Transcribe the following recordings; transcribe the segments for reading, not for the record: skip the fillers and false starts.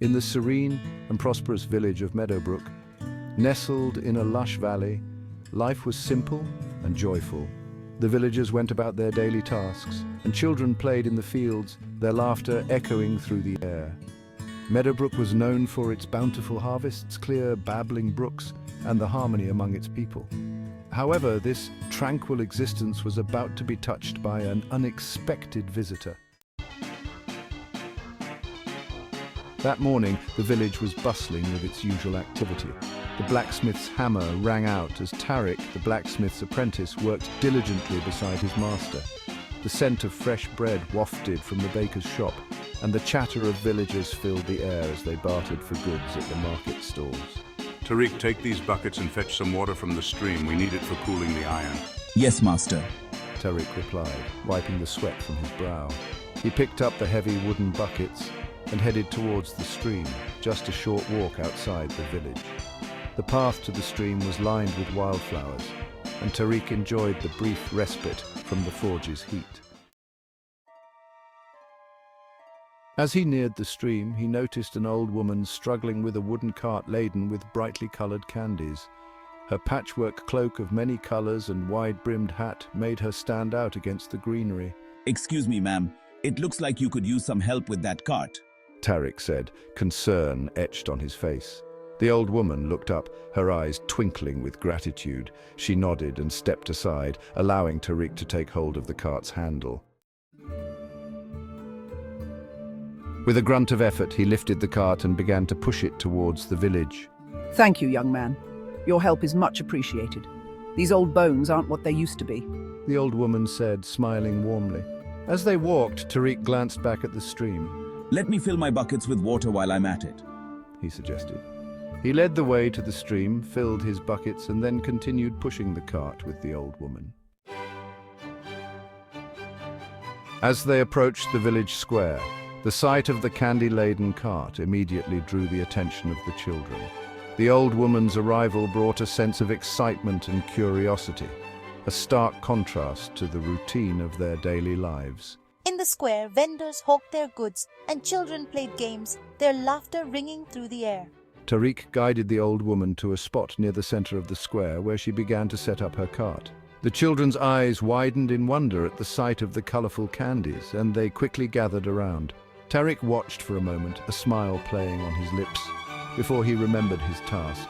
In the serene and prosperous village of Meadowbrook, nestled in a lush valley, life was simple and joyful. The villagers went about their daily tasks, and children played in the fields, their laughter echoing through the air. Meadowbrook was known for its bountiful harvests, clear, babbling brooks, and the harmony among its people. However, this tranquil existence was about to be touched by an unexpected visitor. That morning, the village was bustling with its usual activity. The blacksmith's hammer rang out as Tariq, the blacksmith's apprentice, worked diligently beside his master. The scent of fresh bread wafted from the baker's shop, and the chatter of villagers filled the air as they bartered for goods at the market stalls. Tariq, take these buckets and fetch some water from the stream. We need it for cooling the iron. Yes, master. Tariq replied, wiping the sweat from his brow. He picked up the heavy wooden buckets and headed towards the stream, just a short walk outside the village. The path to the stream was lined with wildflowers, and Tariq enjoyed the brief respite from the forge's heat. As he neared the stream, he noticed an old woman struggling with a wooden cart laden with brightly colored candies. Her patchwork cloak of many colors and wide-brimmed hat made her stand out against the greenery. Excuse me, ma'am. It looks like you could use some help with that cart. Tariq said, concern etched on his face. The old woman looked up, her eyes twinkling with gratitude. She nodded and stepped aside, allowing Tariq to take hold of the cart's handle. With a grunt of effort, he lifted the cart and began to push it towards the village. Thank you, young man. Your help is much appreciated. These old bones aren't what they used to be. The old woman said, smiling warmly. As they walked, Tariq glanced back at the stream. Let me fill my buckets with water while I'm at it, he suggested. He led the way to the stream, filled his buckets, and then continued pushing the cart with the old woman. As they approached the village square, the sight of the candy-laden cart immediately drew the attention of the children. The old woman's arrival brought a sense of excitement and curiosity, a stark contrast to the routine of their daily lives. In the square, vendors hawked their goods and children played games, their laughter ringing through the air. Tariq guided the old woman to a spot near the center of the square where she began to set up her cart. The children's eyes widened in wonder at the sight of the colorful candies, and they quickly gathered around. Tariq watched for a moment, a smile playing on his lips, before he remembered his task.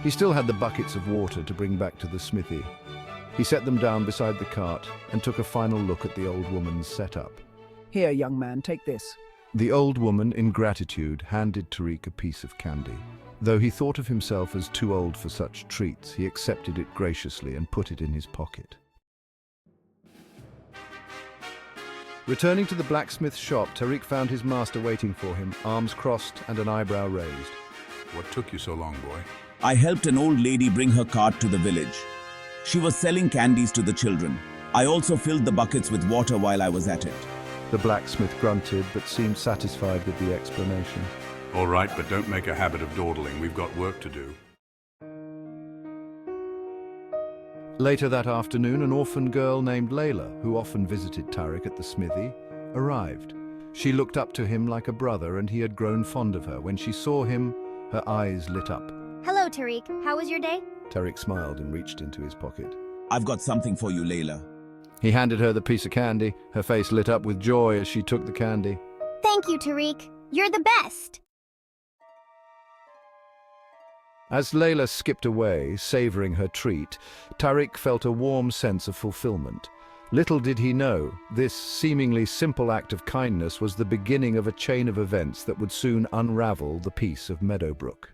He still had the buckets of water to bring back to the smithy. He set them down beside the cart and took a final look at the old woman's setup. Here, young man, take this. The old woman, in gratitude, handed Tariq a piece of candy. Though he thought of himself as too old for such treats, he accepted it graciously and put it in his pocket. Returning to the blacksmith's shop, Tariq found his master waiting for him, arms crossed and an eyebrow raised. What took you so long, boy? I helped an old lady bring her cart to the village. She was selling candies to the children. I also filled the buckets with water while I was at it. The blacksmith grunted, but seemed satisfied with the explanation. All right, but don't make a habit of dawdling. We've got work to do. Later that afternoon, an orphan girl named Leila, who often visited Tariq at the smithy, arrived. She looked up to him like a brother, and he had grown fond of her. When she saw him, her eyes lit up. Hello, Tariq. How was your day? Tariq smiled and reached into his pocket. I've got something for you, Leila. He handed her the piece of candy. Her face lit up with joy as she took the candy. Thank you, Tariq. You're the best. As Leila skipped away, savoring her treat, Tariq felt a warm sense of fulfillment. Little did he know, this seemingly simple act of kindness was the beginning of a chain of events that would soon unravel the peace of Meadowbrook.